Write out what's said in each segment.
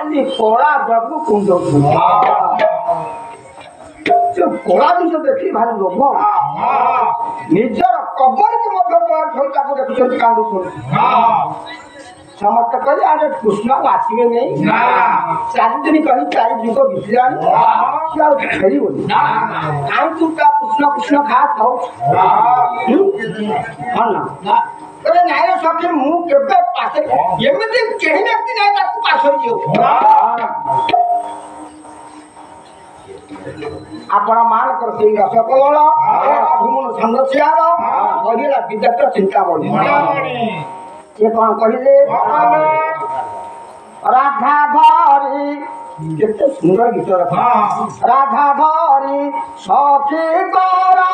खाली कला जगू कुंड कला जिन देखी भारी लोभ निजर कबर के देखुं कांदुन समस्त कह अरे कृष्ण आसवे नहीं चार दिन कही 4 जुग बीतला फेर कहीं तू कृष्ण कृष्ण खा खाऊ अरे नाई सखी मुझे पास एमती कहीं व्यक्ति ना पास आपण मान कर रसकल अभिमन चंद्रशेखर कहला विद्यार्थ चिंता बढ़ी ये कौन कहले राधा धरी केते सुंदर गीत रखा राधा धरी सखी गोरा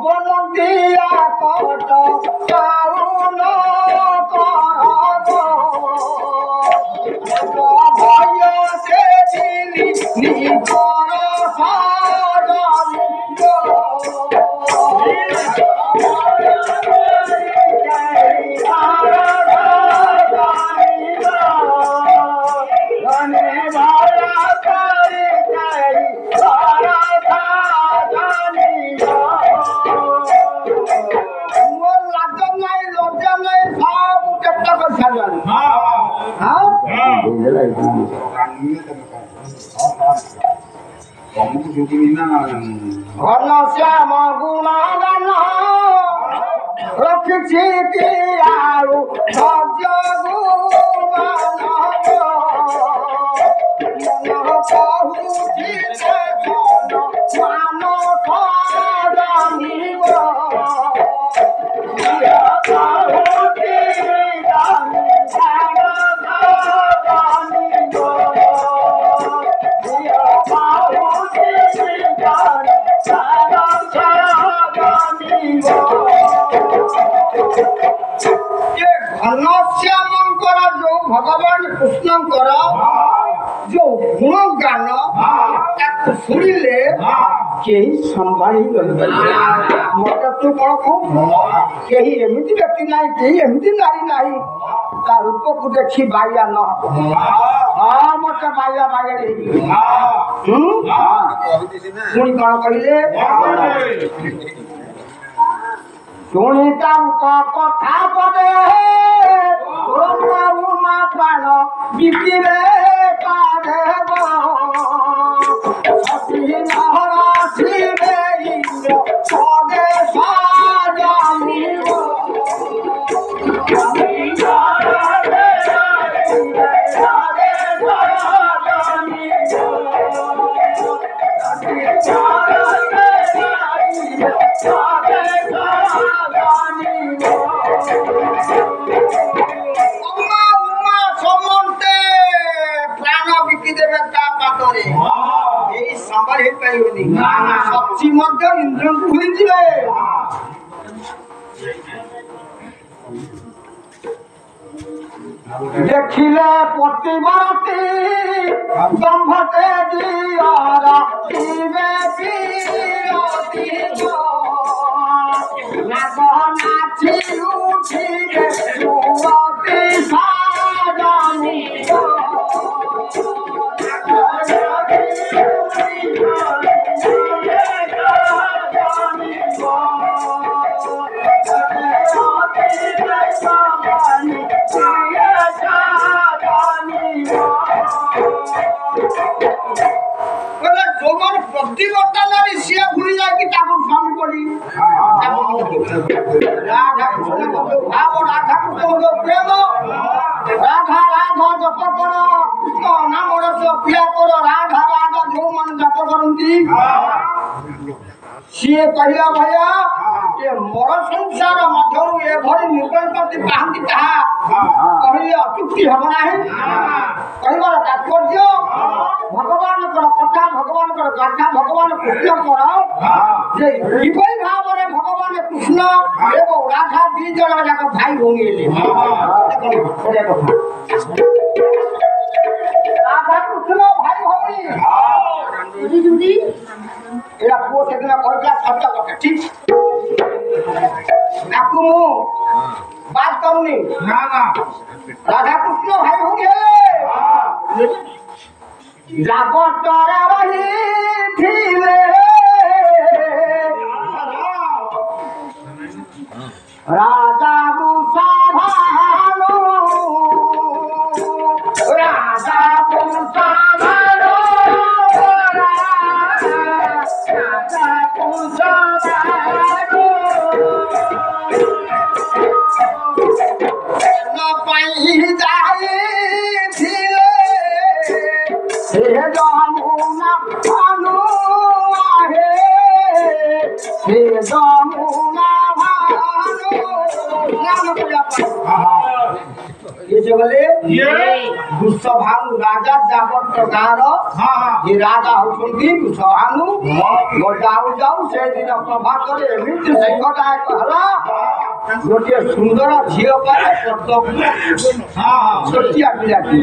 बोलंदिया कोट काउन करबो भय से दिली नी कर साजनी घन श्याम गुणगान रखी आउ भज गुण कहूँ मान घनश्यामंकर जो भगवान कृष्णंकर जो गुण गान शुणिले कहीं संभाली मत तू कौन कहू कहीं एमती व्यक्ति ना कहीं एमती नारी ना ता रूप को देखी बाया न हाँ मत बाया बाया पुणी कौन कहले शुणी कथा पदे उमा प्राण बिकिले पादेव हरा शिवे इंद्र पदे साजनिव सची मध्य इंद्र भूली देखिले प्रतिवाती दंभते दियारा नाची उठिले युवती साजनी प्रतिवर्तन सी भूली जाए स्वामी पड़ी राधा कृष्ण भाव राधा कृष्ण प्रेम राधा राधा जप कर कृष्ण नाम पिया कर राधा राधा जो मन जप करती सी कहला भैया ये मोर संसार मध्य एभली निर्णय करती कहती कहले अतुक्ति हम ना कहबार तात्पर्य भगवान कथा भगवान गाथा भगवान कृष्ण जे भाव में भगवान कृष्ण एवं राधा दी जन जाक भाई भूमि राधा कृष्ण भाई भूमि एरा पुओ से दिन कहला सत्य कथा ठीक आपको बात करूनी ना राधा कृष्ण भाई भूमि জাগতরে রহিছিলে রাজা মুসাভানু রাজা মুসাভানু রাজা মুসাভানু পাই যাইছিলে হে যমুনা ভানু আহে হে যমুনা ଭାନୁ ରାଜା ଜାଗତ ଗାଁର ଯେ ରାଜା ହଉଛନ୍ତି ଭାନୁ ଯାଉ ଯାଉ ସେଦିନ ପ୍ରଭାତରେ ଏମିତି ସିଂହଦାୟକ ହେଲା ଗୋଟିଏ ସୁନ୍ଦର ଝିଅ ପାଇଁ ଛୋଟିଆ ପିଲାଟି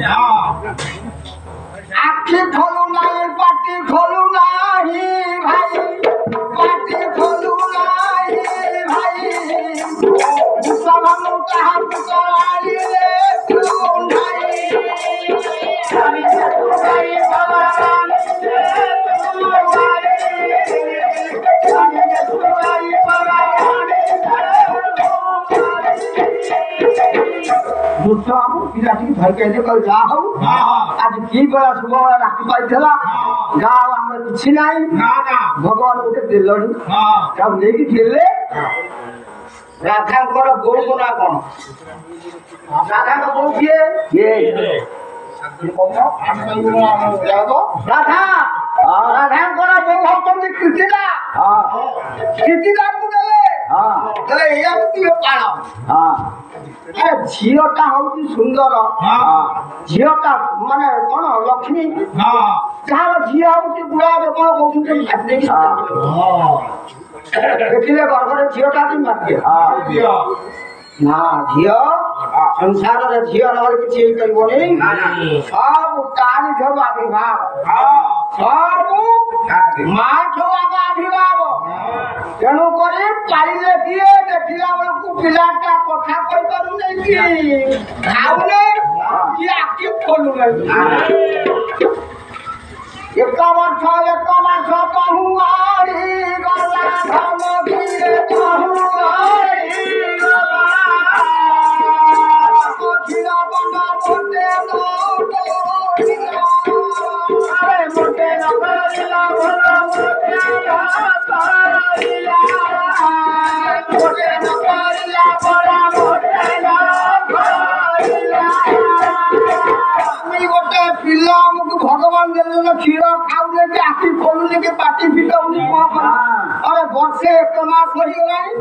ଆଖି ଖୋଲୁ ନାହିଁ ପାଟି ଖୋଲୁ ନାହିଁ ଭାଇ ପାଟି ଖୋଲୁ ନାହିଁ ଭାଇ ଭାନୁ କାହାକୁ କରାଇଲେ ପିଲାଟିକି ଧରିକି ଆଇଲେ କହିଲେ ଯାହା ହଉ ଆଜି କି ବେଳା ଶୁଭ ବେଳା ରାତି ପାଇଥିଲା ଯାହା ହଉ ଆମର କିଛି ନାହିଁ ଭଗବାନ ଗୋଟେ ଦେଲଣି ତାକୁ ନେଇକି ଥିଲେ ରାଧାଙ୍କର ବୋଉ ନା କଣ ରାଧାଙ୍କ ବୋଉ କିଏ ରାଧା ରାଧାଙ୍କର ବୋଉ ହଉଛନ୍ତି କୀର୍ତ୍ତିଦା କୀର୍ତ୍ତିଦାକୁ ଦେଲେ ଏଇଆକୁ ଟିକେ ପାଳ ଝିଅଟା ହଉଛି ସୁନ୍ଦର ଝିଅଟା ମାନେ କଣ ଲକ୍ଷ୍ମୀ ଯାହାର ଝିଅ ହଉଛି ବୁଢା କଣ କହୁଛନ୍ତି ଦେଖିଲେ ଗର୍ଭରେ ଝିଅଟା ବି ମାରିଦିଅ ନା ଝିଅ ସଂସାରରେ ଝିଅ ନହେଲେ କିଛି ହେଇପାରିବନି ସବୁ ତାରି ଠାରୁ ଆବିର୍ଭାବ ସବୁ ମା ଠୁ ଆଗ ଆବିର୍ଭାବ ତେଣୁ କରି ପାଇଲେ କିଏ ଦେଖିଲା ବେଳକୁ ପିଲାଟା କଥା କହିପାରୁନି କି ଖାଉନି କି ଆଖି ଖୋଲୁନି ଏକ ବର୍ଷ କହୁ ଆଡ଼ି ଗଲା ଧନ କିଏ କହୁ ଆଡ଼ି ଗଲା କ୍ଷୀର ବଣ୍ଡା ମୋଟେ ମୋଟେ ନକରିଲା ଭଲ ମୋଟେ ନକରିଲା ଭଲ ମୋଟେ ଗୋଟେ ପିଲା ଆମକୁ ଭଗବାନ ଦେଲେ କ୍ଷୀର ଖାଉନି କି ଆଖି ଖୋଲୁନି କି ପାଟି ଫିଟଉନି କଣ ଆରେ ବର୍ଷେ 1 ମାସ ହେଇଗଲାଣି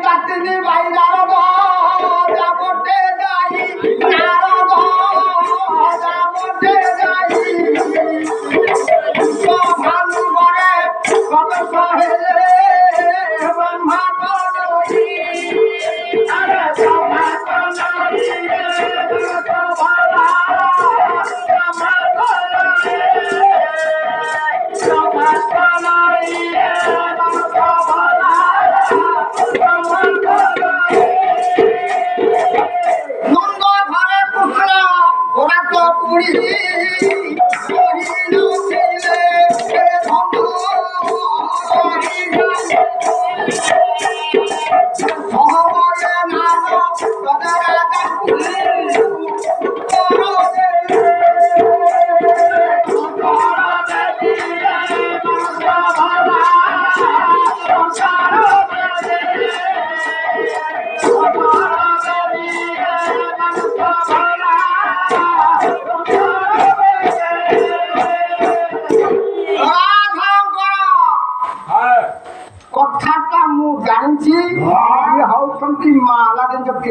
ତାତିନି ଭାଇ ନାରଦ ଗୋଟେ ଯାଇ ନାରଦ ଗୋଟେ ଯାଇ ଭାନୁ ବଳେ କଦସ ହେଲେ ବ୍ରହ୍ମା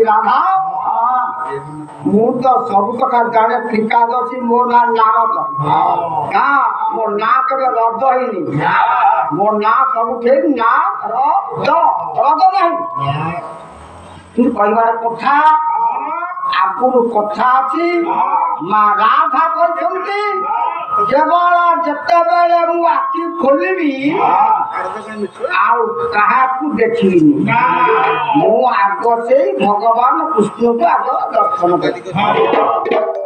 राधा मु तो सब कथा जाने एकादशी मो ना नारद मो ना केवे रद होइनी मो ना सब ठीक ना रद नहीं तू कहबार कथा आगुरु कथा अछि मा राधा कहछंती केवल जितेबले मु आखि खोलबी आउ देखिनी मु आग से भगवान कृष्ण को आग दर्शन करी